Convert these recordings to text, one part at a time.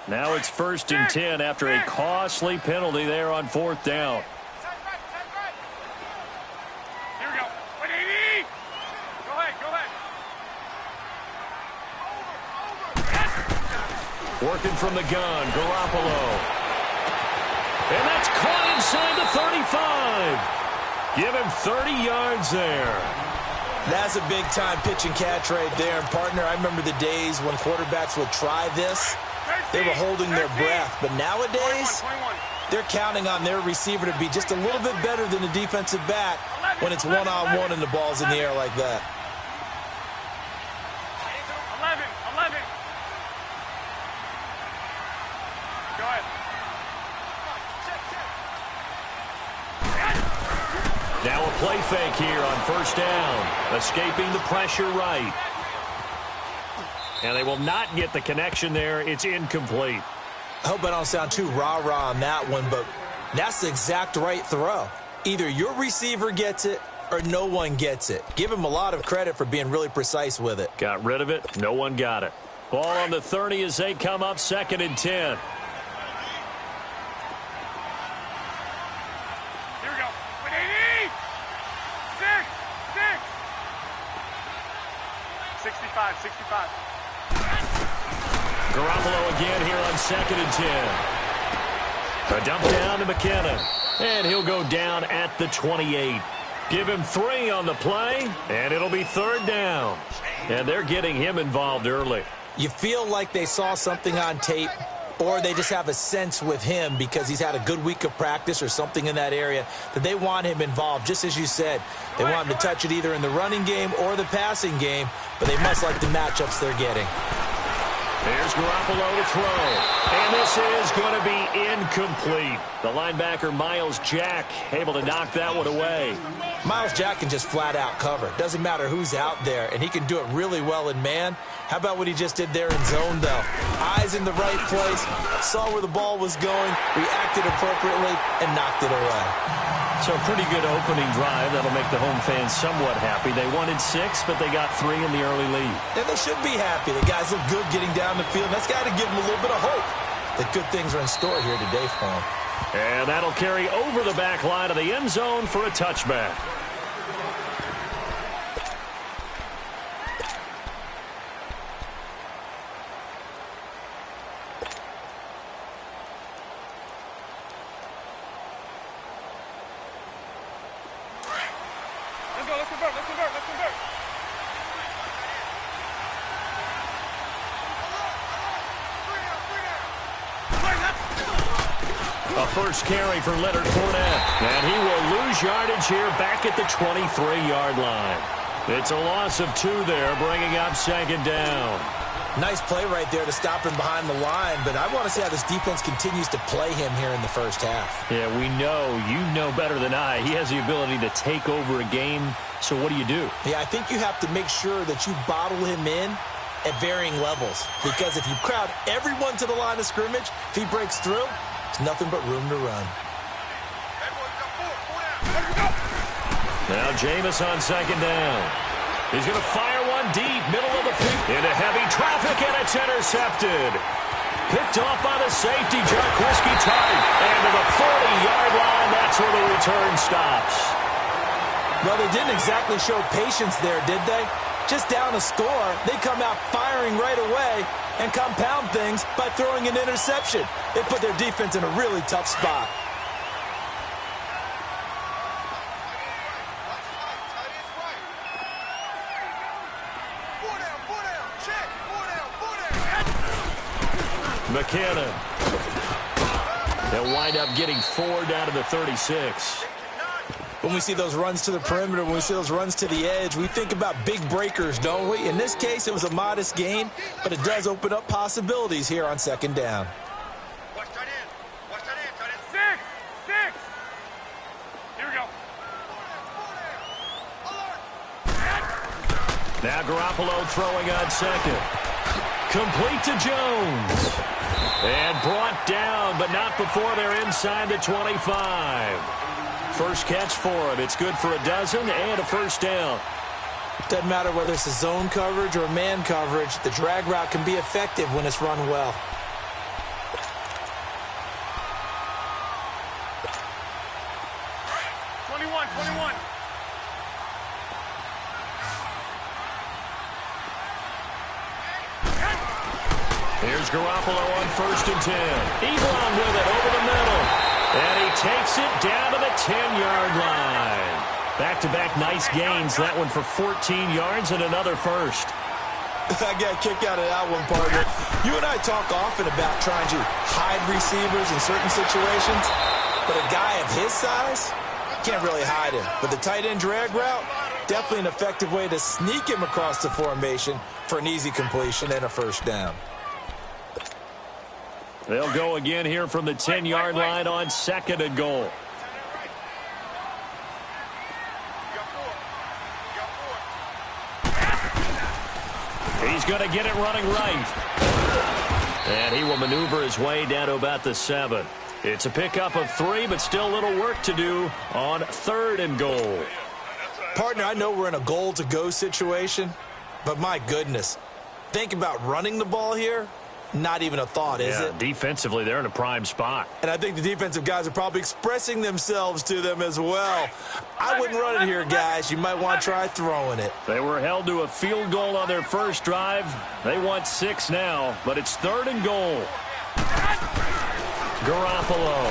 Now it's 1st and 10 after a costly penalty there on 4th down. Here we go. Go ahead. Working from the gun, Garoppolo. And that's caught inside the 35. Give him 30 yards there. That's a big-time pitch and catch right there. And, partner, I remember the days when quarterbacks would try this. They were holding their breath. But nowadays, they're counting on their receiver to be just a little bit better than the defensive back when it's one-on-one and the ball's in the air like that. 11. Go ahead. Now a play fake here on 1st down. Escaping the pressure right. And they will not get the connection there. It's incomplete. I hope I don't sound too rah-rah on that one, but that's the exact right throw. Either your receiver gets it or no one gets it. Give him a lot of credit for being really precise with it. Got rid of it. No one got it. Ball on the 30 as they come up 2nd and 10. Here we go. 65. Garoppolo again here on 2nd and 10. A dump down to McKinnon. And he'll go down at the 28. Give him 3 on the play, and it'll be 3rd down. And they're getting him involved early. You feel like they saw something on tape, or they just have a sense with him because he's had a good week of practice or something in that area that they want him involved. Just as you said, they want him to touch it either in the running game or the passing game, but they must like the matchups they're getting. There's Garoppolo to throw. And this is going to be incomplete. The linebacker, Miles Jack, able to knock that one away. Miles Jack can just flat out cover. Doesn't matter who's out there, and he can do it really well in man. How about what he just did there in zone, though? Eyes in the right place, saw where the ball was going, reacted appropriately, and knocked it away. So a pretty good opening drive. That'll make the home fans somewhat happy. They wanted 6, but they got 3 in the early lead. And they should be happy. The guys look good getting down the field. That's got to give them a little bit of hope that good things are in store here today for them. And that'll carry over the back line of the end zone for a touchback. Let's convert. A first carry for Leonard Fournette. And he will lose yardage here back at the 23-yard line. It's a loss of 2 there, bringing up 2nd down. Nice play right there to stop him behind the line, but I want to see how this defense continues to play him here in the first half. Yeah, we know. You know better than I. He has the ability to take over a game, so what do you do? Yeah, I think you have to make sure that you bottle him in at varying levels, because if you crowd everyone to the line of scrimmage, if he breaks through, there's nothing but room to run. Now Jameis on 2nd down. He's going to fire one deep, middle of the field. Into heavy traffic, and it's intercepted. Picked off by the safety, Jarquiski tight. And to the 40-yard line, that's where the return stops. Well, they didn't exactly show patience there, did they? Just down a score, they come out firing right away and compound things by throwing an interception. They put their defense in a really tough spot. McKinnon. They'll wind up getting 4 down to the 36. When we see those runs to the perimeter, when we see those runs to the edge, we think about big breakers, don't we? In this case, it was a modest gain, but it does open up possibilities here on 2nd down. Watch that in. 6. Here we go. Now Garoppolo throwing on 2nd. Complete to Jones. And brought down, but not before they're inside the 25. First catch for him. It's good for a dozen and a first down. Doesn't matter whether it's a zone coverage or man coverage, the drag route can be effective when it's run well. Here's Garoppolo on 1st and 10. Ebron with it over the middle. And he takes it down to the 10-yard line. Back-to-back nice gains. That one for 14 yards and another first. I got a kick out of that one, partner. You and I talk often about trying to hide receivers in certain situations, but a guy of his size can't really hide him. But the tight end drag route, definitely an effective way to sneak him across the formation for an easy completion and a first down. They'll go again here from the 10-yard line on 2nd and goal. He's going to get it running right. And he will maneuver his way down to about the 7. It's a pickup of 3, but still a little work to do on 3rd and goal. Partner, I know we're in a goal-to-go situation, but my goodness, think about running the ball here. Not even a thought, is it? Defensively, they're in a prime spot. And I think the defensive guys are probably expressing themselves to them as well. I wouldn't run it here, guys. You might want to try throwing it. They were held to a field goal on their first drive. They want 6 now, but it's 3rd and goal. Garoppolo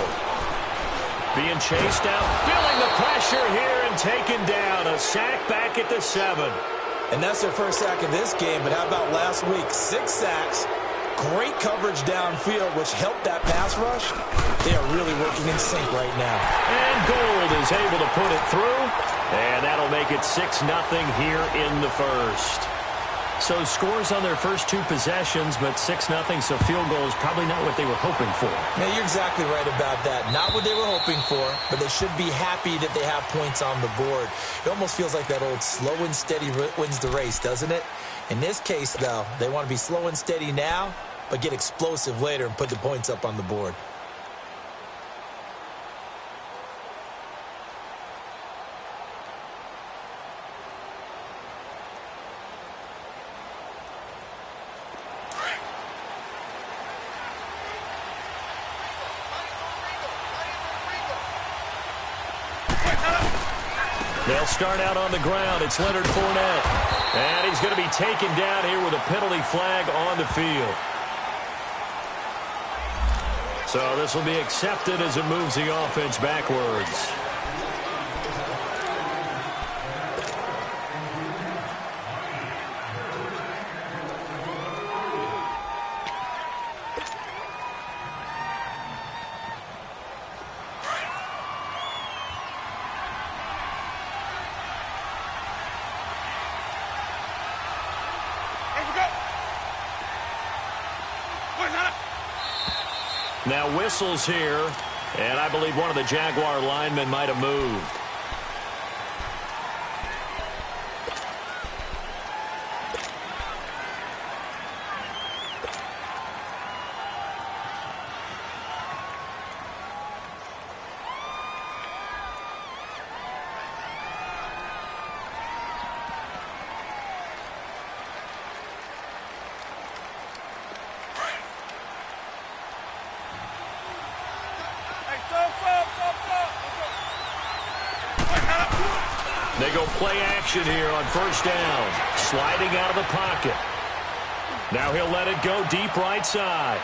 being chased out, feeling the pressure here and taken down. A sack back at the 7. And that's their first sack of this game, but how about last week? 6 sacks. Great coverage downfield, which helped that pass rush. They are really working in sync right now. And Gold is able to put it through, and that'll make it 6-0 here in the first. So scores on their first 2 possessions, but 6-0, so field goal is probably not what they were hoping for. Now, you're exactly right about that. Not what they were hoping for, but they should be happy that they have points on the board. It almost feels like that old slow and steady wins the race, doesn't it? In this case, though, they want to be slow and steady now, but get explosive later and put the points up on the board. They'll start out on the ground. It's Leonard Fournette. And he's going to be taken down here with a penalty flag on the field. So this will be accepted as it moves the offense backwards. Now whistles here, and I believe one of the Jaguar linemen might have moved. They go play action here on first down. Sliding out of the pocket. Now he'll let it go deep right side.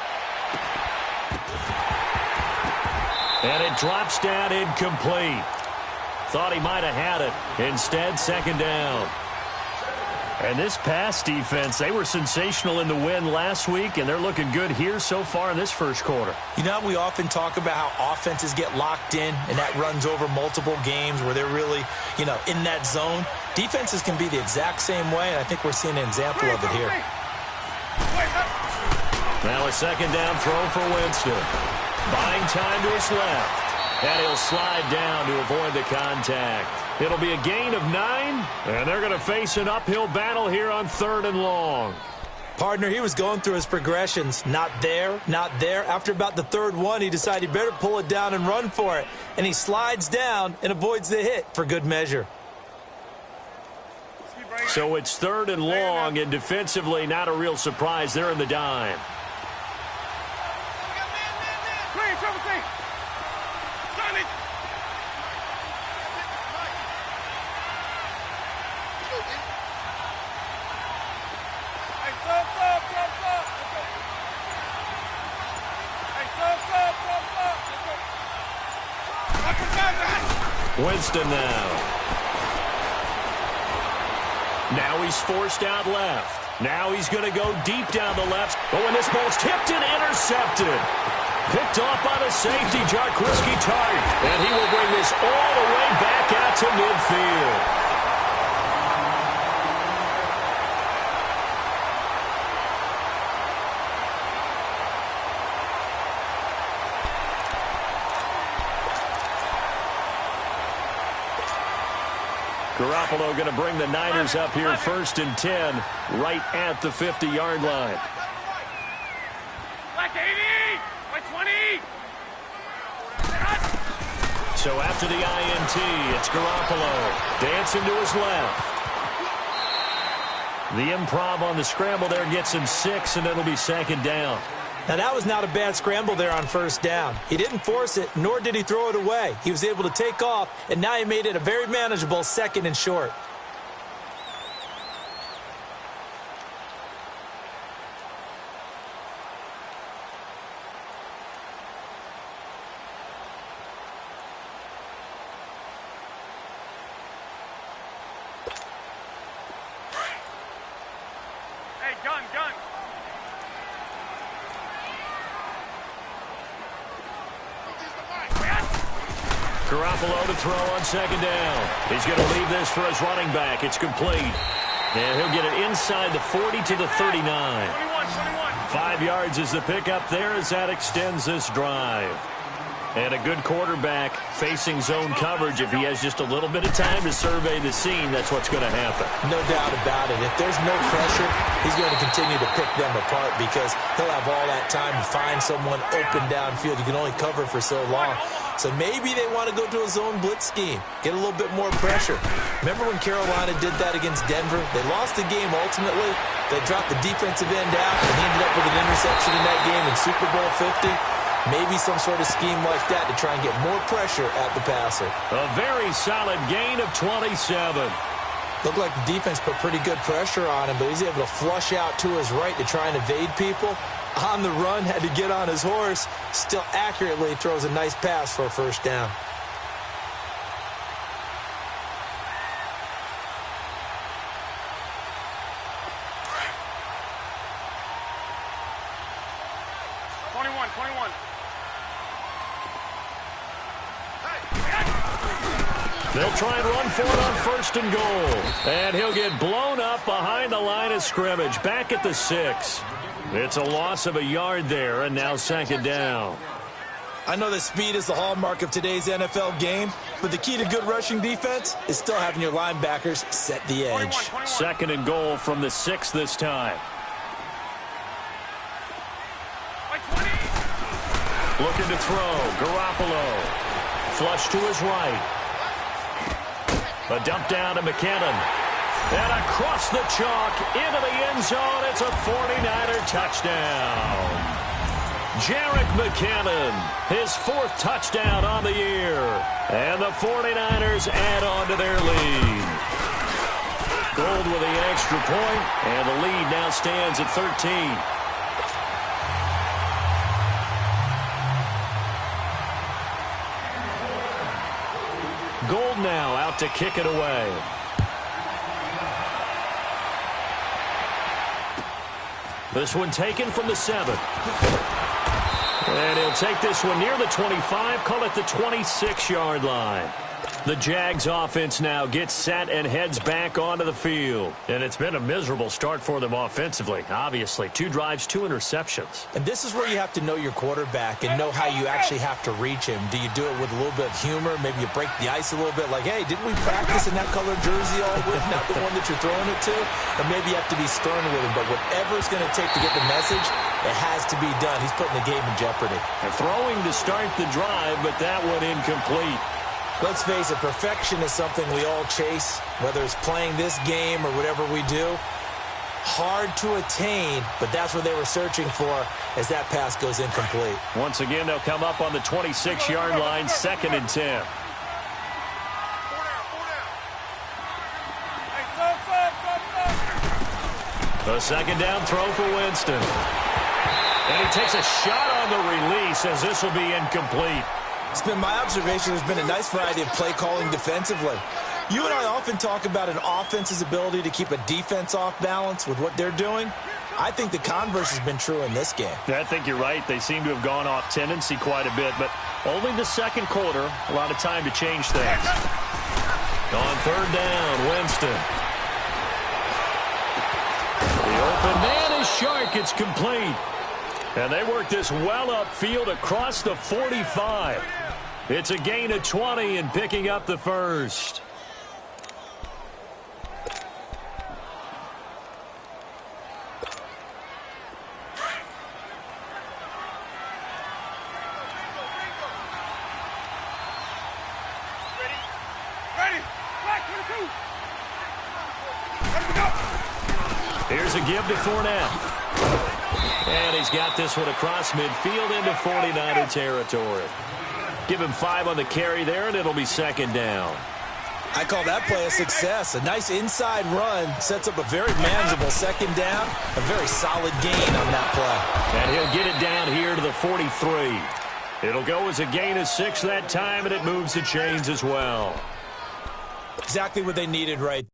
And it drops down incomplete. Thought he might have had it. Instead, second down. And this pass defense, they were sensational in the win last week, and they're looking good here so far in this first quarter. You know, we often talk about how offenses get locked in, and that runs over multiple games where they're really, in that zone. Defenses can be the exact same way, and I think we're seeing an example of it here. Now a second down throw for Winston. Buying time to his left. And he'll slide down to avoid the contact. It'll be a gain of 9, and they're going to face an uphill battle here on 3rd and long. Partner, he was going through his progressions. Not there, not there. After about the 3rd one, he decided he better pull it down and run for it. And he slides down and avoids the hit for good measure. So it's 3rd and long, and defensively not a real surprise. They're in the dime. Winston now. Now he's forced out left. Now he's going to go deep down the left. Oh, and this ball's tipped and intercepted. Picked off by the safety, Jarkowski Tart. And he will bring this all the way back out to midfield. Garoppolo going to bring the Niners up here 1st and 10, right at the 50-yard line. Black 80! White 20! So after the INT, it's Garoppolo dancing to his left. The improv on the scramble there gets him 6, and it'll be 2nd down. Now, that was not a bad scramble there on 1st down. He didn't force it, nor did he throw it away. He was able to take off, and now he made it a very manageable 2nd and short. Hey, gun, gun! Garoppolo to throw on 2nd down. He's going to leave this for his running back. It's complete. And he'll get it inside the 40 to the 39. 21. 5 yards is the pickup there as that extends this drive. And a good quarterback facing zone coverage. If he has just a little bit of time to survey the scene, that's what's going to happen. No doubt about it. If there's no pressure, he's going to continue to pick them apart because he'll have all that time to find someone open downfield. You can only cover for so long. So maybe they want to go to a zone blitz scheme, get a little bit more pressure. Remember when Carolina did that against Denver? They lost the game ultimately. They dropped the defensive end out, and he ended up with an interception in that game in Super Bowl 50. Maybe some sort of scheme like that to try and get more pressure at the passer. A very solid gain of 27. Looked like the defense put pretty good pressure on him, but he's able to flush out to his right to try and evade people. On the run, had to get on his horse. Still accurately throws a nice pass for a 1st down. They'll try and run for it on 1st and goal. And he'll get blown up behind the line of scrimmage. Back at the 6. It's a loss of a yard there, and now 2nd down. I know that speed is the hallmark of today's NFL game, but the key to good rushing defense is still having your linebackers set the edge. 2nd and goal from the 6 this time. Looking to throw. Garoppolo. Flush to his right. A dump down to McKinnon. And across the chalk into the end zone. It's a 49er touchdown. Jerick McKinnon, his 4th touchdown on the year. And the 49ers add on to their lead. Gold with the extra point, and the lead now stands at 13. Gold now out to kick it away. This one taken from the 7. And he'll take this one near the 25, call it the 26-yard line. The Jags offense now gets set and heads back onto the field. And it's been a miserable start for them offensively, obviously. 2 drives, 2 interceptions. And this is where you have to know your quarterback and know how you actually have to reach him. Do you do it with a little bit of humor? Maybe you break the ice a little bit like, hey, didn't we practice in that colored jersey all week, not the one that you're throwing it to? Or maybe you have to be stern with him. But whatever it's going to take to get the message, it has to be done. He's putting the game in jeopardy. And throwing to start the drive, but that one incomplete. Let's face it, perfection is something we all chase, whether it's playing this game or whatever we do. Hard to attain, but that's what they were searching for as that pass goes incomplete. Once again, they'll come up on the 26-yard line, 2nd and 10. A 2nd down throw for Winston. And he takes a shot on the release as this will be incomplete. It's been my observation there's been a nice variety of play calling defensively. You and I often talk about an offense's ability to keep a defense off balance with what they're doing. I think the converse has been true in this game. I think you're right. They seem to have gone off tendency quite a bit, but only the second quarter, a lot of time to change things. On third down, Winston. The open man is Shark. It's complete. And they work this well upfield across the 45. It's a gain of 20 and picking up the first. Here's a give to Fournette. And he's got this one across midfield into 49er territory. Give him 5 on the carry there, and it'll be second down. I call that play a success. A nice inside run sets up a very manageable second down. A very solid gain on that play. And he'll get it down here to the 43. It'll go as a gain of 6 that time, and it moves the chains as well. Exactly what they needed right there.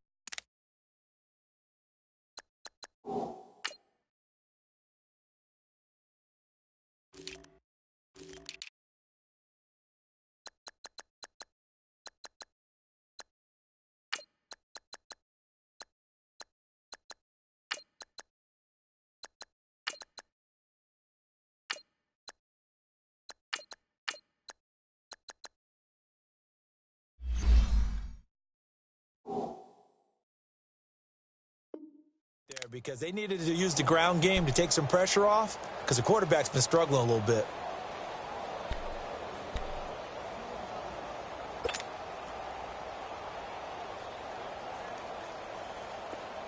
Because they needed to use the ground game to take some pressure off because the quarterback's been struggling a little bit.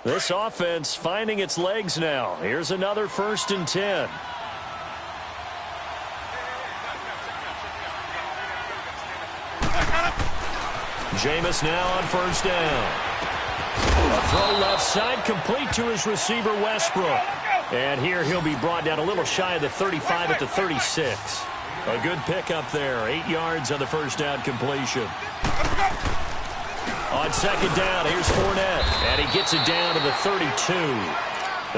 This offense finding its legs now. Here's another 1st and 10. Jameis now on 1st down. A throw left side, complete to his receiver, Westbrook. And here he'll be brought down a little shy of the 35 at the 36. A good pickup there. 8 yards on the 1st down completion. On 2nd down, here's Fournette. And he gets it down to the 32.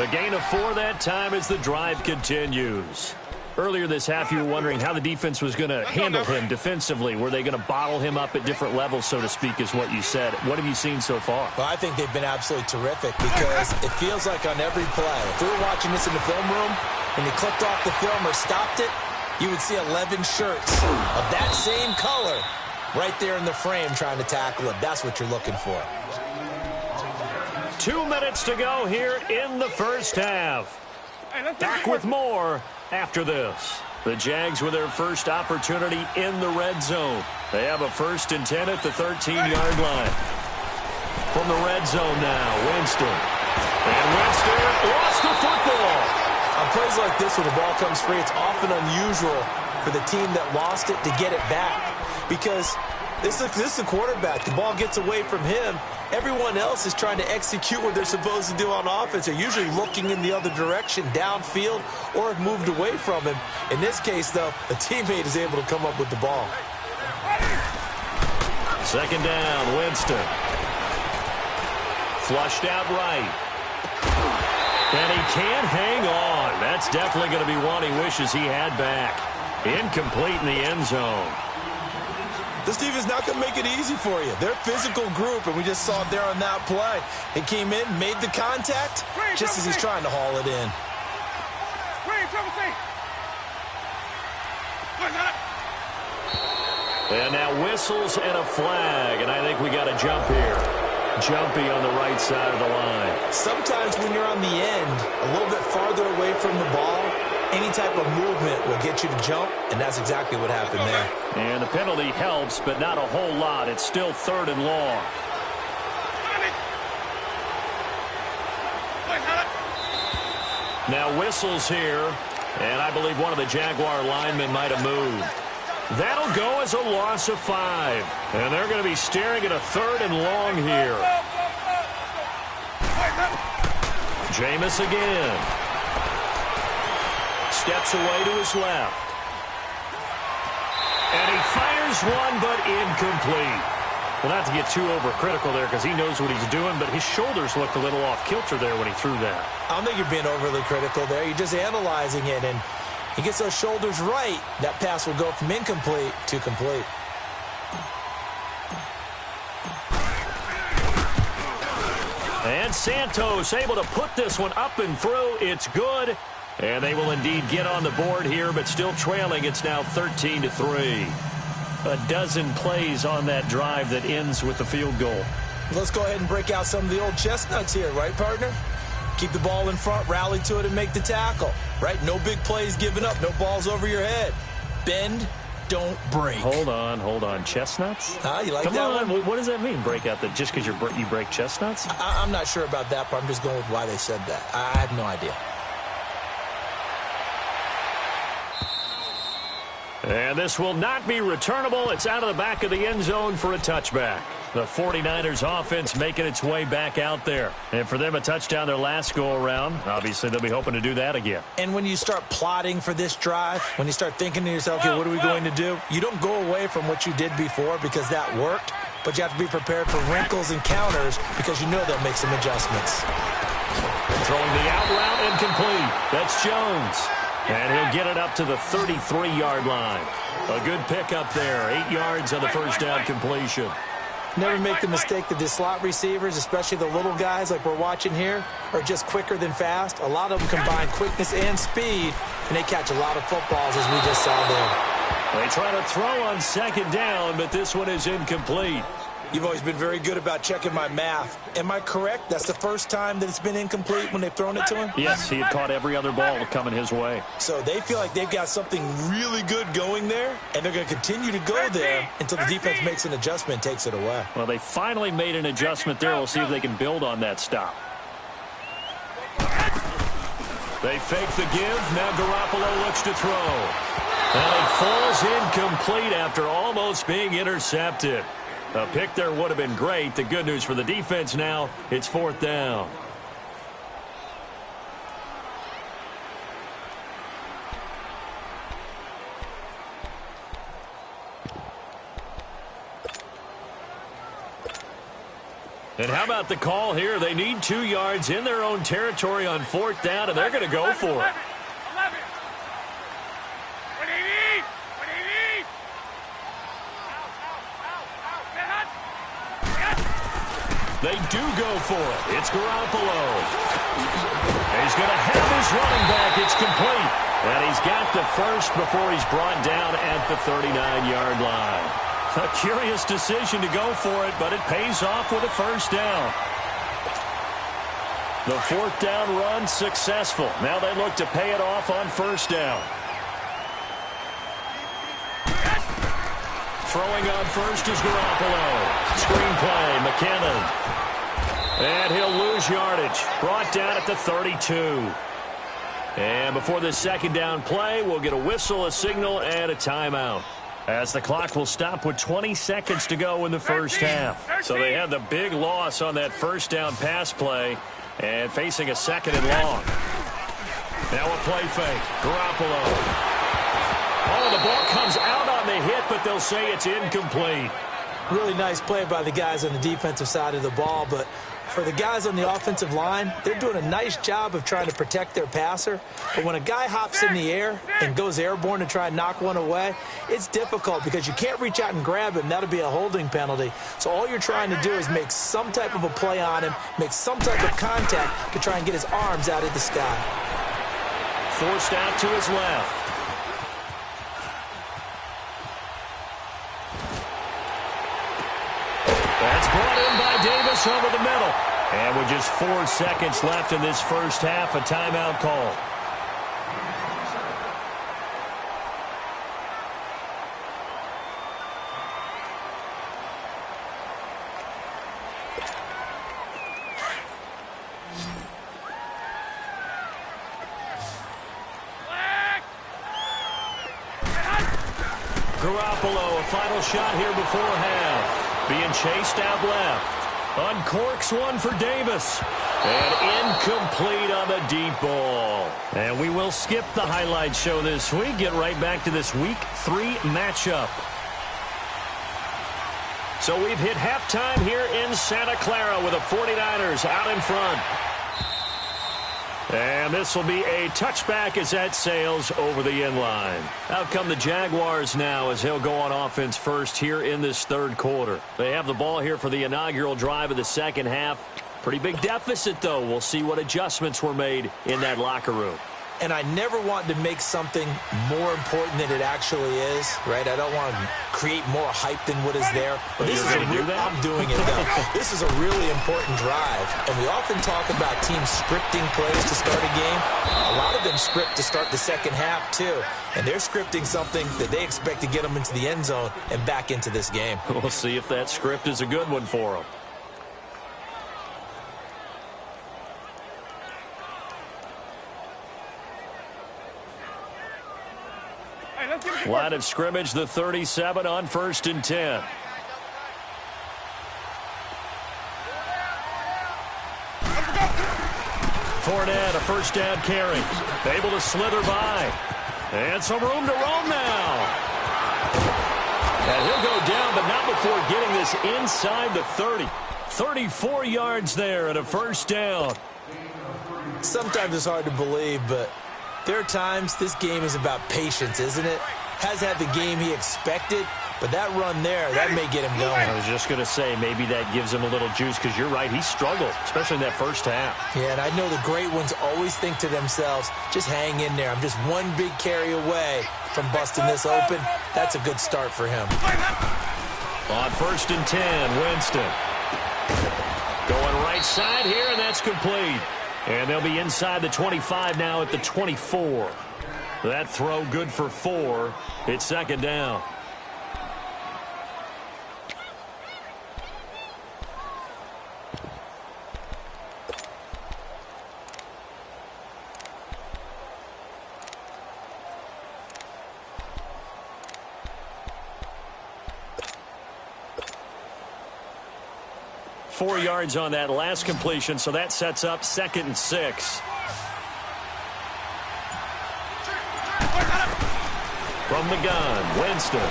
A gain of 4 that time as the drive continues. Earlier this half, you were wondering how the defense was going to handle him defensively. Were they going to bottle him up at different levels, so to speak, is what you said. What have you seen so far? Well, I think they've been absolutely terrific because it feels like on every play, if we were watching this in the film room and they clicked off the film or stopped it, you would see 11 shirts of that same color right there in the frame trying to tackle it. That's what you're looking for. 2 minutes to go here in the first half. Back with more after this. The Jags with their first opportunity in the red zone. They have a 1st and 10 at the 13-yard line. From the red zone now, Winston. And Winston lost the football. On plays like this when the ball comes free, it's often unusual for the team that lost it to get it back. Because this is the quarterback. The ball gets away from him. Everyone else is trying to execute what they're supposed to do on offense. They're usually looking in the other direction, downfield, or have moved away from him. In this case, though, a teammate is able to come up with the ball. 2nd down, Winston. Flushed out right. And he can't hang on. That's definitely going to be one he wishes he had back. Incomplete in the end zone. This defense is not going to make it easy for you. They're a physical group, and we just saw it there on that play. He came in, made the contact, just as he's trying to haul it in. And now whistles and a flag, and I think we got a jump here. Jumpy on the right side of the line. Sometimes when you're on the end, a little bit farther away from the ball, any type of movement will get you to jump, and that's exactly what happened there. And the penalty helps, but not a whole lot. It's still 3rd and long. Now whistles here, and I believe one of the Jaguar linemen might have moved. That'll go as a loss of 5. And they're going to be staring at a 3rd and long here. Jameis again. Steps away to his left. And he fires one, but incomplete. Well, not to get too overcritical there because he knows what he's doing, but his shoulders looked a little off kilter there when he threw that. I don't think you're being overly critical there. You're just analyzing it, and he gets those shoulders right. That pass will go from incomplete to complete. And Santos able to put this one up and through. It's good. And they will indeed get on the board here, but still trailing. It's now 13-3. A dozen plays on that drive that ends with the field goal. Let's go ahead and break out some of the old chestnuts here, right, partner? Keep the ball in front, rally to it, and make the tackle, right? No big plays given up, no balls over your head. Bend, don't break. Hold on. Chestnuts? You like Come that on. one? What does that mean, break out? That just because you break chestnuts? I'm not sure about that, but I'm just going with why they said that. I have no idea. And this will not be returnable. It's out of the back of the end zone for a touchback. The 49ers offense making its way back out there. And for them, a touchdown their last go-around. Obviously, they'll be hoping to do that again. And when you start plotting for this drive, when you start thinking to yourself, okay, what are we going to do? You don't go away from what you did before because that worked, but you have to be prepared for wrinkles and counters because you know they'll make some adjustments. Throwing the out route incomplete. That's Jones. And he'll get it up to the 33-yard line. A good pickup there. 8 yards on the first down completion. Never make the mistake that the slot receivers, especially the little guys like we're watching here, are just quicker than fast. A lot of them combine quickness and speed, and they catch a lot of footballs, as we just saw there. They try to throw on second down, but this one is incomplete. You've always been very good about checking my math. Am I correct? That's the first time that it's been incomplete when they've thrown it to him? Yes, he had caught every other ball coming his way. So they feel like they've got something really good going there, and they're going to continue to go there until the defense makes an adjustment and takes it away. Well, they finally made an adjustment there. We'll see if they can build on that stop. They fake the give. Now Garoppolo looks to throw. And it falls incomplete after almost being intercepted. A pick there would have been great. The good news for the defense now, it's fourth down. And how about the call here? They need 2 yards in their own territory on fourth down, and they're going to go for it. They do go for it. It's Garoppolo. He's going to have his running back. It's complete. And he's got the first before he's brought down at the 39-yard line. A curious decision to go for it, but it pays off with a first down. The fourth down run successful. Now they look to pay it off on first down. Throwing on first is Garoppolo. Screen play, McKinnon. And he'll lose yardage. Brought down at the 32. And before this second down play, we'll get a whistle, a signal, and a timeout. As the clock will stop with 20 seconds to go in the first half. So they had the big loss on that first down pass play and facing a second and long. Now a play fake. Garoppolo. Oh, the ball comes out on the hit, but they'll say it's incomplete. Really nice play by the guys on the defensive side of the ball, but for the guys on the offensive line, they're doing a nice job of trying to protect their passer. But when a guy hops in the air and goes airborne to try and knock one away, it's difficult because you can't reach out and grab him. That'll be a holding penalty. So all you're trying to do is make some type of a play on him, make some type of contact to try and get his arms out of the sky. Forced out to his left. That's brought in by Davis over the middle. And with just 4 seconds left in this first half, a timeout call. Garoppolo, a final shot here before half. Being chased out left. Uncorks one for Davis. And incomplete on the deep ball. And we will skip the highlight show this week. Get right back to this Week 3 matchup. So we've hit halftime here in Santa Clara with the 49ers out in front. And this will be a touchback as that sails over the inline. Out come the Jaguars now as he'll go on offense first here in this third quarter. They have the ball here for the inaugural drive of the second half. Pretty big deficit, though. We'll see what adjustments were made in that locker room. And I never want to make something more important than it actually is, right? I don't want to create more hype than what is there. But this is I'm doing it, though. This is a really important drive. And we often talk about teams scripting plays to start a game. A lot of them script to start the second half, too. And they're scripting something that they expect to get them into the end zone and back into this game. We'll see if that script is a good one for them. Line of scrimmage, the 37 on 1st and 10. Fournette, a first down carry. Able to slither by. And some room to roam now. And he'll go down, but not before getting this inside the 30. 34 yards there and a first down. Sometimes it's hard to believe, but there are times this game is about patience, isn't it? Has had the game he expected, but that run there, that may get him going. I was just going to say, maybe that gives him a little juice, because you're right, he struggled, especially in that first half. Yeah, and I know the great ones always think to themselves, just hang in there. I'm just one big carry away from busting this open. That's a good start for him. On 1st and 10, Winston. Going right side here, and that's complete. And they'll be inside the 25 now at the 24. That throw good for 4. It's second down. Four yards on that last completion, so that sets up 2nd and 6. From the gun, Winston.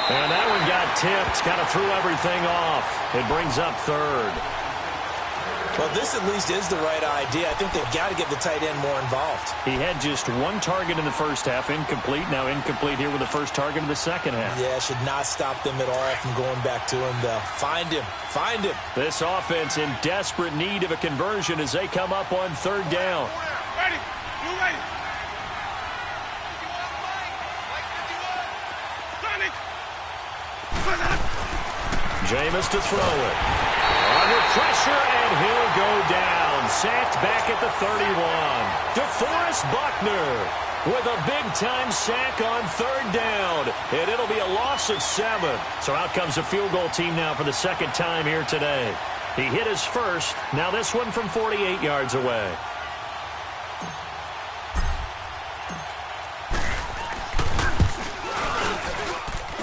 And that one got tipped, kind of threw everything off. It brings up 3rd. Well, this at least is the right idea. I think they've got to get the tight end more involved. He had just one target in the first half, incomplete. Now incomplete here with the first target of the second half. Yeah, should not stop them at all from going back to him, though. Find him. Find him. This offense in desperate need of a conversion as they come up on 3rd down. Ready. You ready. Jameis to throw it. Under pressure, and he'll go down. Sacked back at the 31. DeForest Buckner with a big-time sack on 3rd down. And it'll be a loss of 7. So out comes the field goal team now for the second time here today. He hit his first. Now this one from 48 yards away.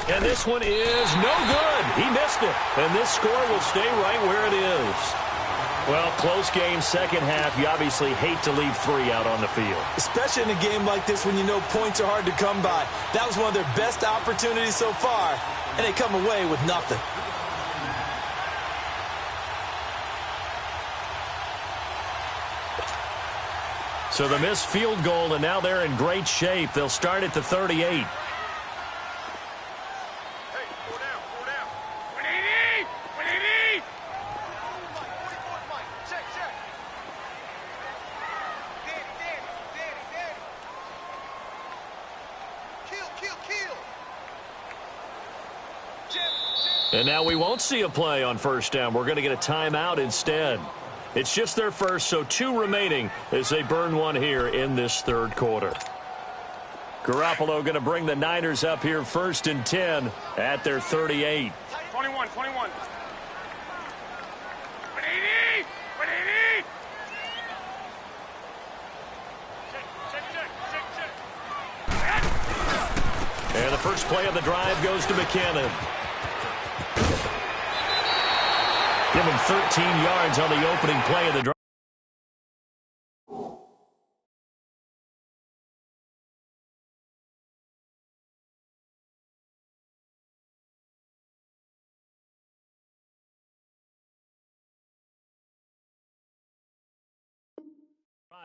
And this one is no good. He missed it. And this score will stay right where it is. Well, close game, second half. You obviously hate to leave 3 out on the field. Especially in a game like this when you know points are hard to come by. That was one of their best opportunities so far, and they come away with nothing. So the missed field goal, and now they're in great shape. They'll start at the 38. And now we won't see a play on 1st down. We're going to get a timeout instead. It's just their first, so 2 remaining as they burn one here in this 3rd quarter. Garoppolo going to bring the Niners up here 1st and 10 at their 38. 21. 180. And the first play of the drive goes to McKinnon. Give him 13 yards on the opening play of the drive.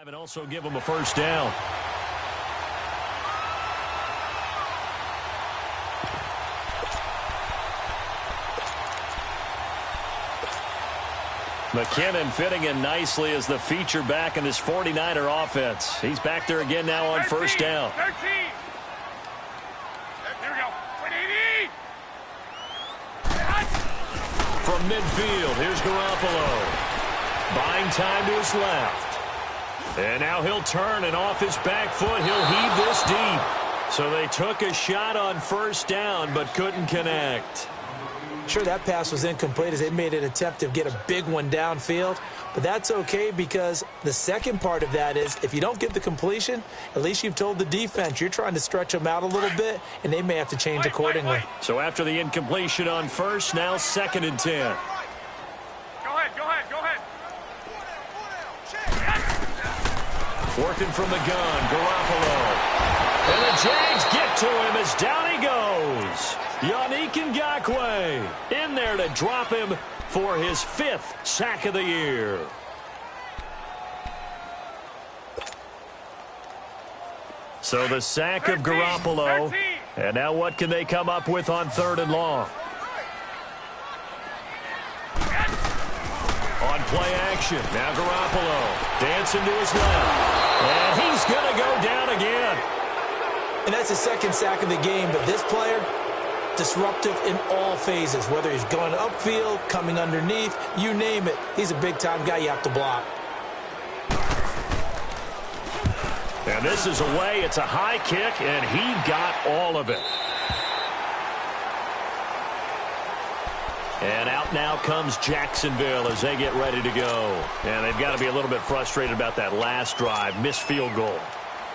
And also give him a first down. McKinnon fitting in nicely as the feature back in this 49er offense. He's back there again now on first down. 13. Here we go. 180. From midfield, here's Garoppolo. Buying time to his left. And now he'll turn, and off his back foot, he'll heave this deep. So they took a shot on first down, but couldn't connect. Sure, that pass was incomplete as they made an attempt to get a big one downfield. But that's okay because the second part of that is if you don't get the completion, at least you've told the defense you're trying to stretch them out a little bit, and they may have to change accordingly. So after the incompletion on first, now 2nd and 10. Go ahead. Working from the gun, Garoppolo. And the Jags get to him as down he goes. Yannick Ngakoue in there to drop him for his 5th sack of the year. So the sack of Garoppolo. And now what can they come up with on 3rd and long? On play action, now Garoppolo dancing to his left. And he's going to go down again. And that's his 2nd sack of the game, but this player, disruptive in all phases, whether he's going upfield, coming underneath, you name it. He's a big-time guy you have to block. And this is away. It's a high kick, and he got all of it. And out now comes Jacksonville as they get ready to go. And they've got to be a little bit frustrated about that last drive, missed field goal.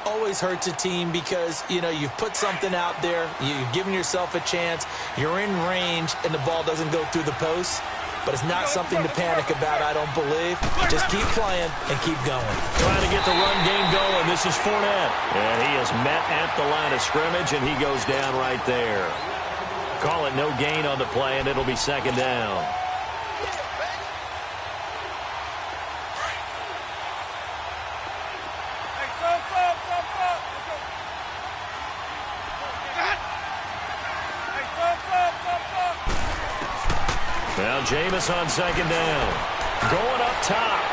Always hurts a team because, you know, you've put something out there, you've given yourself a chance, you're in range, and the ball doesn't go through the post. But it's not something to panic about, I don't believe. Just keep playing and keep going. Trying to get the run game going. This is Fournette. And he is met at the line of scrimmage, and he goes down right there. Call it no gain on the play, and it'll be 2nd down. Now Jameis on 2nd down. Going up top.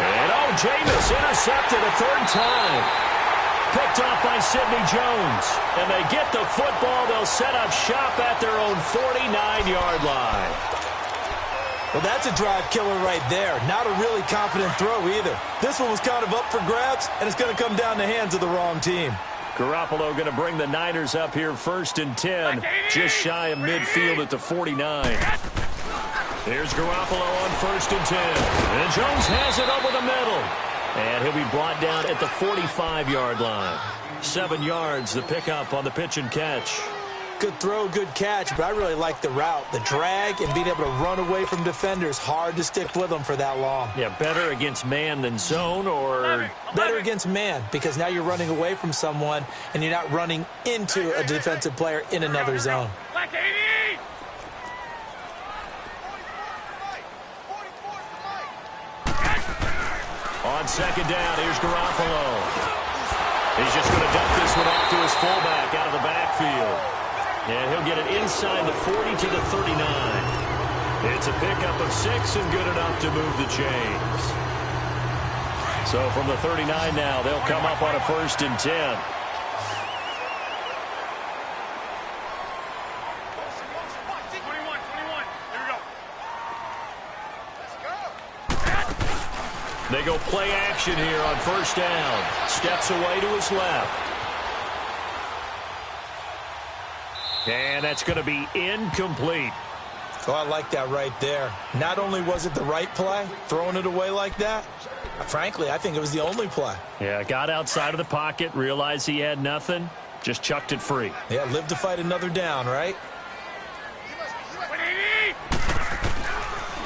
And Jameis intercepted a 3rd time. Picked off by Sidney Jones. And they get the football. They'll set up shop at their own 49-yard line. Well, that's a drive killer right there. Not a really confident throw either. This one was kind of up for grabs, and it's going to come down the hands of the wrong team. Garoppolo going to bring the Niners up here 1st and 10. Just shy of midfield at the 49. Here's Garoppolo on 1st and 10. And Jones has it over the middle. And he'll be brought down at the 45-yard line. 7 yards, the pickup on the pitch and catch. Good throw, good catch, but I really like the route. The drag and being able to run away from defenders. Hard to stick with them for that long. Yeah, better against man than zone, or? Better against man, because now you're running away from someone and you're not running into a defensive player in another zone. On 2nd down, here's Garoppolo. He's just going to dump this one off to his fullback out of the backfield. And he'll get it inside the 40 to the 39. It's a pickup of 6 and good enough to move the chains. So from the 39 now, they'll come up on a 1st and 10. They go play action here on 1st down. Steps away to his left. And that's going to be incomplete. Oh, I like that right there. Not only was it the right play, throwing it away like that, frankly, I think it was the only play. Yeah, got outside of the pocket, realized he had nothing, just chucked it free. Yeah, live to fight another down, right?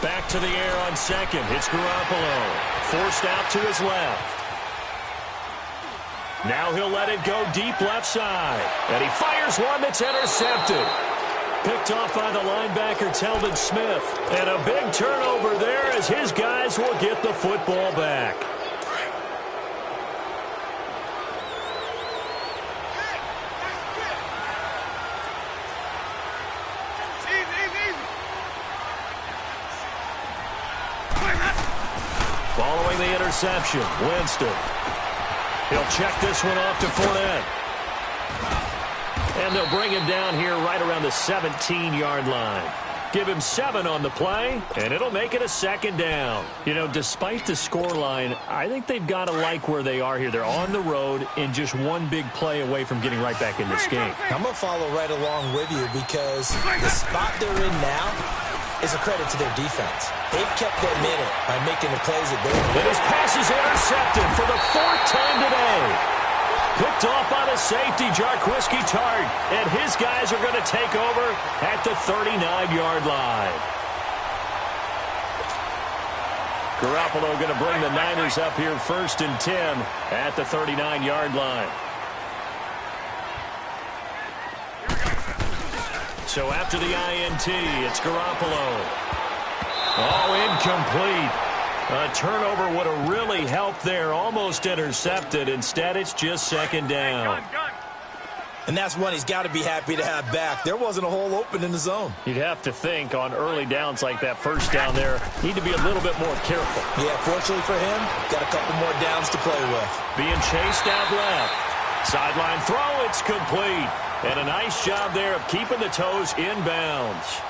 Back back to the air on second. It's Garoppolo. Forced out to his left. Now he'll let it go deep left side. And he fires one that's intercepted. Picked off by the linebacker, Telvin Smith. And a big turnover there as his guys will get the football back. Following the interception, Winston. He'll check this one off to Fournette. And they'll bring him down here right around the 17-yard line. Give him 7 on the play, and it'll make it a second down. You know, despite the scoreline, I think they've got to like where they are here. They're on the road and just one big play away from getting right back in this game. I'm going to follow right along with you because the spot they're in now is a credit to their defense. They've kept them in it by making the plays that they want. And his pass is intercepted for the 4th time today. Picked off by the safety, Jarquiski Tart. And his guys are going to take over at the 39-yard line. Garoppolo going to bring the Niners up here 1st and 10 at the 39-yard line. So after the INT, it's Garoppolo. Oh, incomplete. A turnover would have really helped there. Almost intercepted. Instead, it's just second down. And that's one he's got to be happy to have back. There wasn't a hole open in the zone. You'd have to think on early downs like that, first down there, need to be a little bit more careful. Yeah, fortunately for him, got a couple more downs to play with. Being chased out left. Sideline throw, it's complete. And a nice job there of keeping the toes inbounds.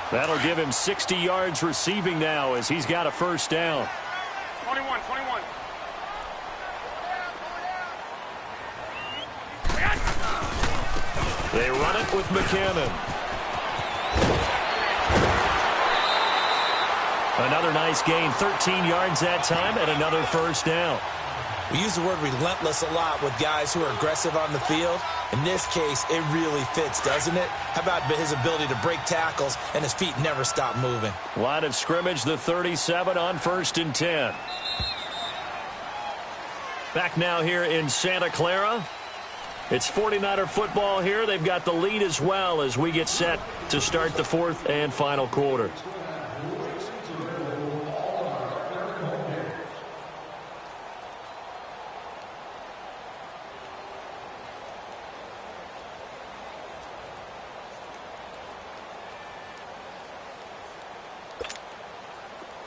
That'll give him 60 yards receiving now as he's got a first down. 21. They run it with McKinnon. Another nice gain, 13 yards that time, and another first down. We use the word relentless a lot with guys who are aggressive on the field. In this case, it really fits, doesn't it? How about his ability to break tackles and his feet never stop moving? Line of scrimmage, the 37 on 1st and 10. Back now here in Santa Clara. It's 49er football here. They've got the lead as well as we get set to start the 4th and final quarter.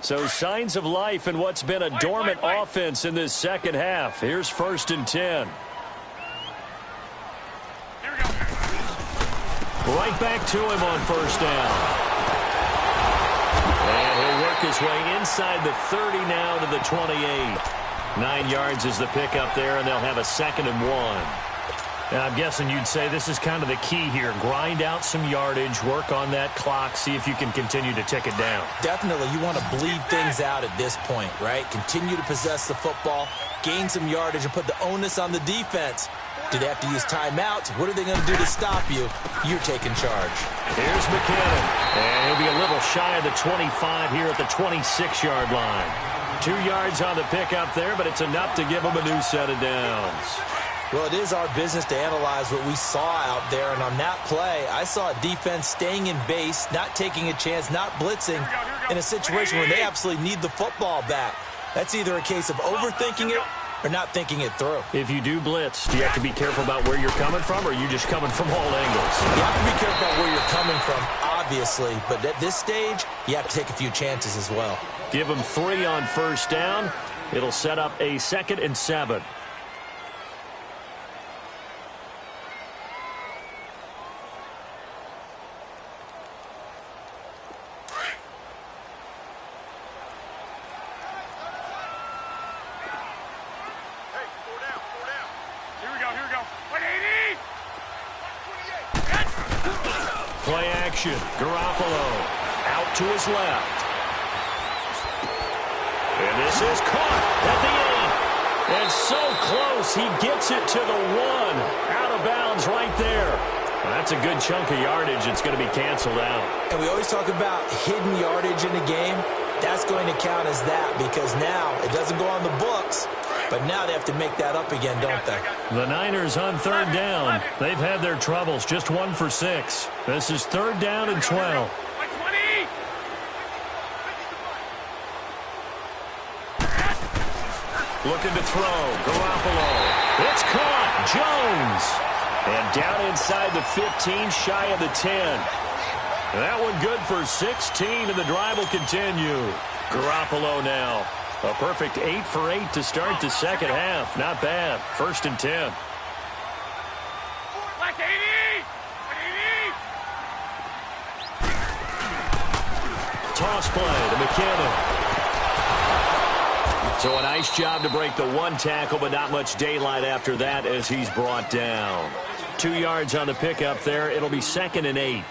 So signs of life in what's been a dormant offense in this second half. Here's 1st and 10. Right back to him on first down. And he'll work his way inside the 30 now to the 28. 9 yards is the pickup there, and they'll have a 2nd and 1. Now, I'm guessing you'd say this is kind of the key here. Grind out some yardage, work on that clock, see if you can continue to tick it down. Definitely. You want to bleed things out at this point, right? Continue to possess the football, gain some yardage, and put the onus on the defense. Do they have to use timeouts? What are they going to do to stop you? You're taking charge. Here's McKinnon. And he'll be a little shy of the 25 here at the 26-yard line. 2 yards on the pickup there, but it's enough to give them a new set of downs. Well, it is our business to analyze what we saw out there, and on that play, I saw a defense staying in base, not taking a chance, not blitzing in a situation where they absolutely need the football back. That's either a case of overthinking it or not thinking it through. If you do blitz, do you have to be careful about where you're coming from, or are you just coming from all angles? You have to be careful about where you're coming from, obviously, but at this stage, you have to take a few chances as well. Give them 3 on first down. It'll set up a 2nd and 7. Play action. Garoppolo out to his left. And this is caught at the 8. And so close, he gets it to the 1. Out of bounds right there. That's a good chunk of yardage. It's going to be canceled out. And we always talk about hidden yardage in a game. That's going to count as that because now it doesn't go on the books, but now they have to make that up again, don't they? The Niners on third down. They've had their troubles, just 1 for 6. This is third down and 12. Looking to throw. Garoppolo. It's caught. Jones. And down inside the 15, shy of the 10. That one good for 16, and the drive will continue. Garoppolo now. A perfect 8 for 8 to start the second half. Not bad. First and 10. Toss play to McKinnon. So a nice job to break the one tackle, but not much daylight after that as he's brought down. 2 yards on the pickup there. It'll be 2nd and 8.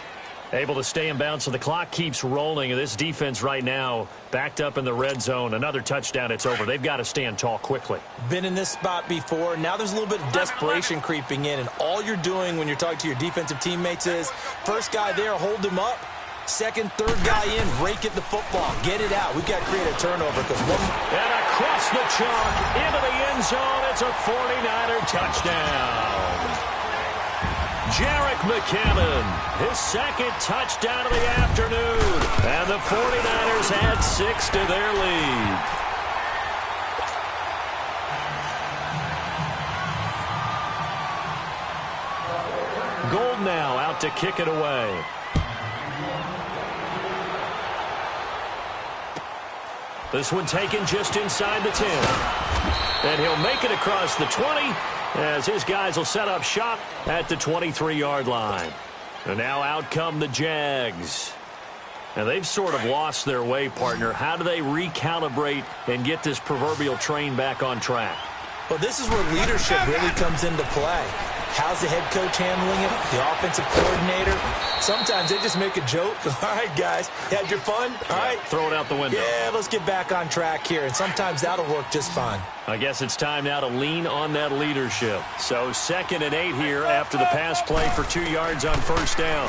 Able to stay in bounds, so the clock keeps rolling. And this defense right now backed up in the red zone. Another touchdown, it's over. They've got to stand tall quickly. Been in this spot before. Now there's a little bit of desperation creeping in. And all you're doing when you're talking to your defensive teammates is, first guy there, hold him up. Second, third guy in, rake at the football. Get it out. We've got to create a turnover. And across the chalk, into the end zone. It's a 49er touchdown. Jerick McKinnon, his second touchdown of the afternoon. And the 49ers add 6 to their lead. Gold now out to kick it away. This one taken just inside the 10. And he'll make it across the 20 as his guys will set up shop at the 23-yard line. And now out come the Jags. And they've sort of lost their way, partner. How do they recalibrate and get this proverbial train back on track? Well, this is where leadership really comes into play. How's the head coach handling it? The offensive coordinator? Sometimes they just make a joke. All right, guys, had your fun? All right. Throw it out the window. Yeah, let's get back on track here. And sometimes that'll work just fine. I guess it's time now to lean on that leadership. So 2nd and 8 here after the pass play for 2 yards on first down.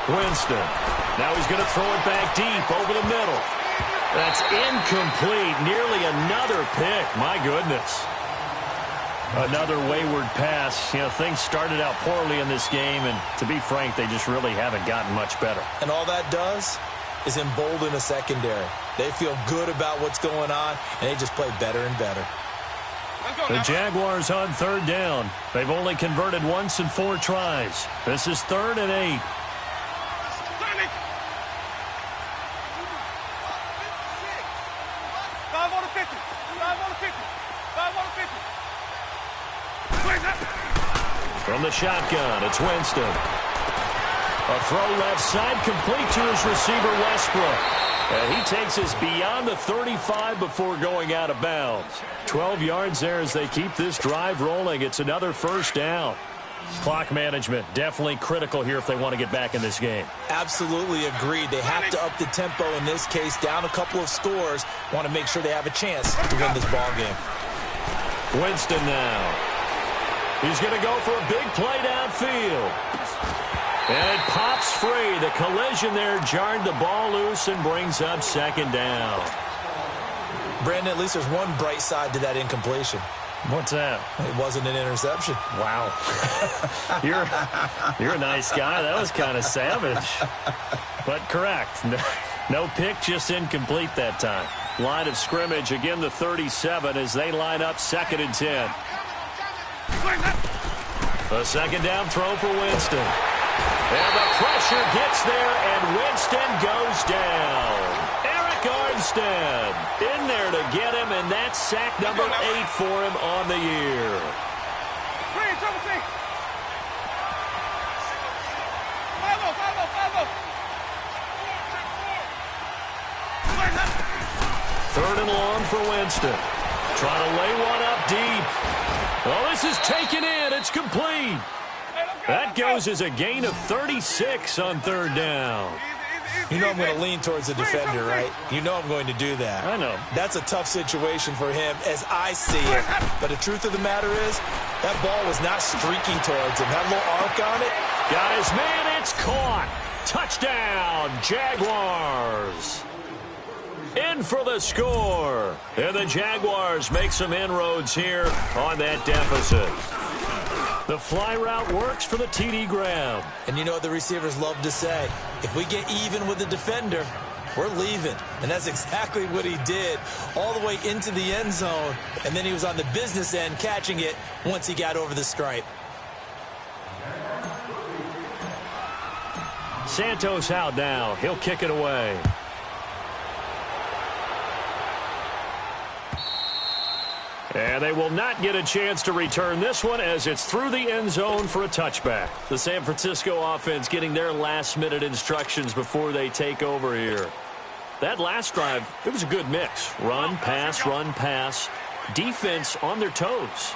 Winston. Now he's going to throw it back deep over the middle. That's incomplete. Nearly another pick. My goodness. Another wayward pass. You know, things started out poorly in this game, and to be frank, they just really haven't gotten much better. And all that does is embolden a secondary. They feel good about what's going on, and they just play better and better. The Jaguars on third down. They've only converted once in 4 tries. This is 3rd and 8. From the shotgun, it's Winston. A throw left side, complete to his receiver, Westbrook. And he takes us beyond the 35 before going out of bounds. 12 yards there as they keep this drive rolling. It's another first down. Clock management, definitely critical here if they want to get back in this game. Absolutely agreed. They have to up the tempo in this case, down a couple of scores. Want to make sure they have a chance to win this ball game. Winston now. He's going to go for a big play downfield. And it pops free. The collision there jarred the ball loose and brings up 2nd down. Brandon, at least there's one bright side to that incompletion. What's that? It wasn't an interception. Wow. You're a nice guy. That was kind of savage. But correct. No pick, just incomplete that time. Line of scrimmage, again the 37 as they line up 2nd and 10. A 2nd down throw for Winston. And the pressure gets there, and Winston goes down. Eric Armstead in there to get him, and that's sack number 8 for him on the year. Third and long for Winston. Trying to lay one up deep. Oh, this is taken in. It's complete. That goes as a gain of 36 on third down. You know I'm going to lean towards the defender, right? You know I'm going to do that. I know. That's a tough situation for him as I see it. But the truth of the matter is, that ball was not streaking towards him. That little arc on it. Got his man. It's caught. Touchdown, Jaguars. In for the score. And the Jaguars make some inroads here on that deficit. The fly route works for the TD grab. And you know what the receivers love to say? If we get even with the defender, we're leaving. And that's exactly what he did, all the way into the end zone. And then he was on the business end catching it once he got over the stripe. Santos out now. He'll kick it away. And they will not get a chance to return this one as it's through the end zone for a touchback. The San Francisco offense getting their last-minute instructions before they take over here. That last drive, it was a good mix. Run, pass, defense on their toes.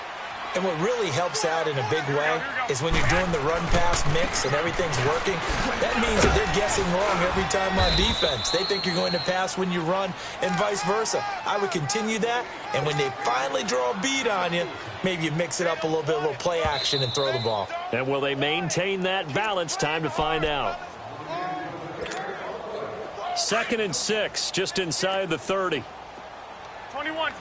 And what really helps out in a big way is when you're doing the run-pass mix and everything's working, that means that they're guessing wrong every time on defense. They think you're going to pass when you run and vice versa. I would continue that, and when they finally draw a beat on you, maybe you mix it up a little bit, a little play action, and throw the ball. And will they maintain that balance? Time to find out. 2nd and 6, just inside the 30. 21.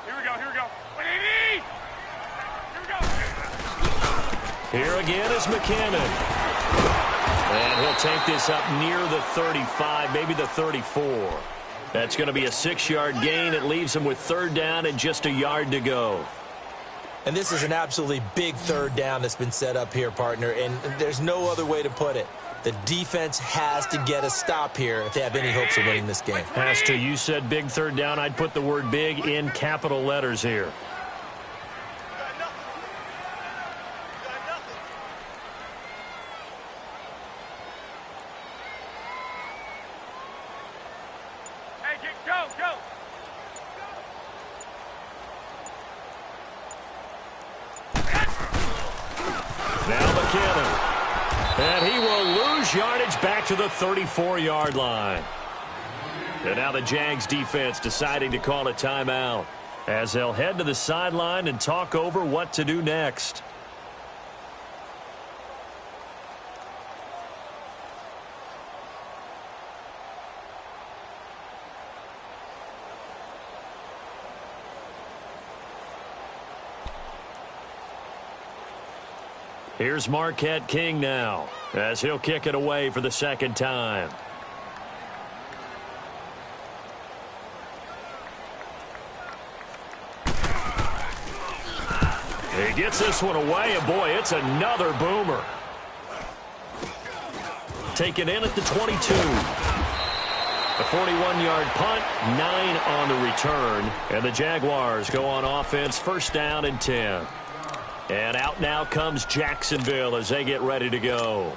Here we go. Here again is McKinnon. And he'll take this up near the 35, maybe the 34. That's going to be a 6-yard gain. It leaves him with 3rd down and just a yard to go. And this is an absolutely big 3rd down that's been set up here, partner, and there's no other way to put it. The defense has to get a stop here if they have any hopes of winning this game. Has to. You said big 3rd down. I'd put the word big in capital letters here. Hey, go. Now McKinnon. And he will lose yardage back to the 34-yard line. And now the Jags defense deciding to call a timeout as they'll head to the sideline and talk over what to do next. Here's Marquette King now as he'll kick it away for the 2nd time. He gets this one away, and boy, it's another boomer. Taken in at the 22. A 41-yard punt, 9 on the return, and the Jaguars go on offense, 1st down and 10. And out now comes Jacksonville as they get ready to go.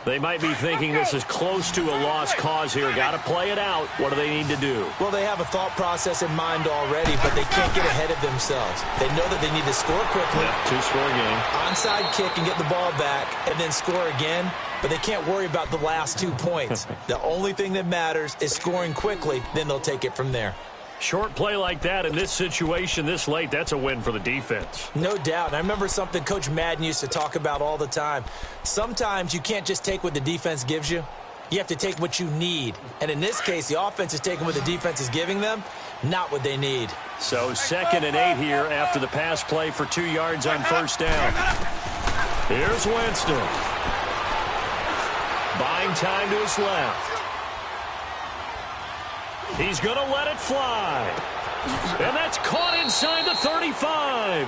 They might be thinking this is close to a lost cause here. Got to play it out. What do they need to do? Well, they have a thought process in mind already, but they can't get ahead of themselves. They know that they need to score quickly. Yeah, 2-score game. Onside kick and get the ball back and then score again, but they can't worry about the last 2 points. The only thing that matters is scoring quickly, then they'll take it from there. Short play like that in this situation this late, that's a win for the defense. No doubt. And I remember something Coach Madden used to talk about all the time. Sometimes you can't just take what the defense gives you. You have to take what you need. And in this case, the offense is taking what the defense is giving them, not what they need. So 2nd and 8 here after the pass play for 2 yards on 1st down. Here's Winston. Buying time to his left. He's going to let it fly. And that's caught inside the 35.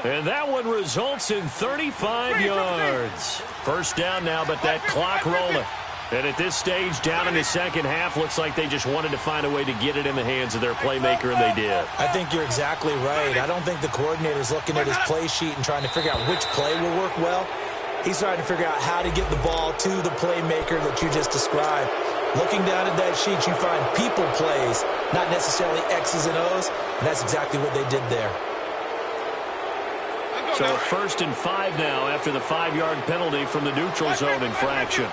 And that one results in 35 yards. 1st down now, but that clock rolling. And at this stage, down in the 2nd half, looks like they just wanted to find a way to get it in the hands of their playmaker, and they did. I think you're exactly right. I don't think the coordinator's looking at his play sheet and trying to figure out which play will work well. He's trying to figure out how to get the ball to the playmaker that you just described. Looking down at that sheet, you find people plays, not necessarily X's and O's, and that's exactly what they did there. So a 1st and 5 now after the 5-yard penalty from the neutral zone infraction.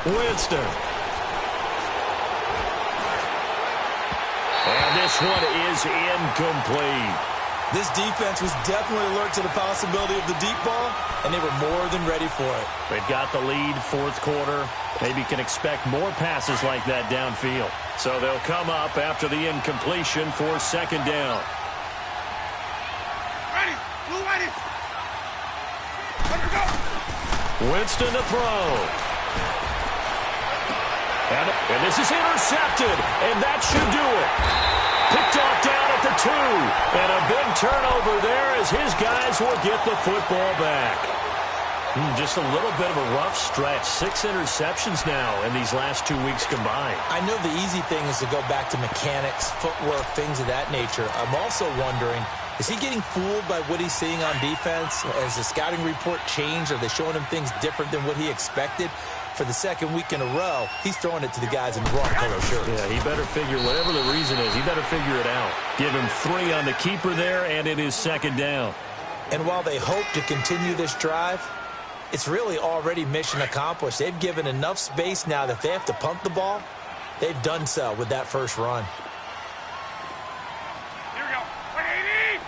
Winston. And this one is incomplete. This defense was definitely alert to the possibility of the deep ball, and they were more than ready for it. They've got the lead, 4th quarter. Maybe can expect more passes like that downfield. So they'll come up after the incompletion for 2nd down. Ready. Blue ready. Let her go. Winston to throw. And this is intercepted, and that should do it. Picked off down at the 2. And a big turnover there as his guys will get the football back. Just a little bit of a rough stretch. 6 interceptions now in these last 2 weeks combined. I know the easy thing is to go back to mechanics, footwork, things of that nature. I'm also wondering, is he getting fooled by what he's seeing on defense? Has the scouting report changed? Are they showing him things different than what he expected? For the 2nd week in a row, he's throwing it to the guys in the wrong color shirts. Yeah, he better figure, whatever the reason is, he better figure it out. Give him 3 on the keeper there, and it is 2nd down. And while they hope to continue this drive, it's really already mission accomplished. They've given enough space now that if they have to punt the ball, they've done so with that first run. Here we go. 180.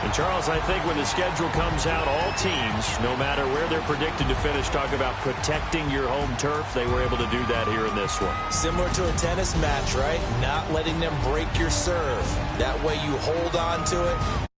And Charles, I think when the schedule comes out, all teams, no matter where they're predicted to finish, talk about protecting your home turf. They were able to do that here in this one. Similar to a tennis match, right? Not letting them break your serve. That way you hold on to it.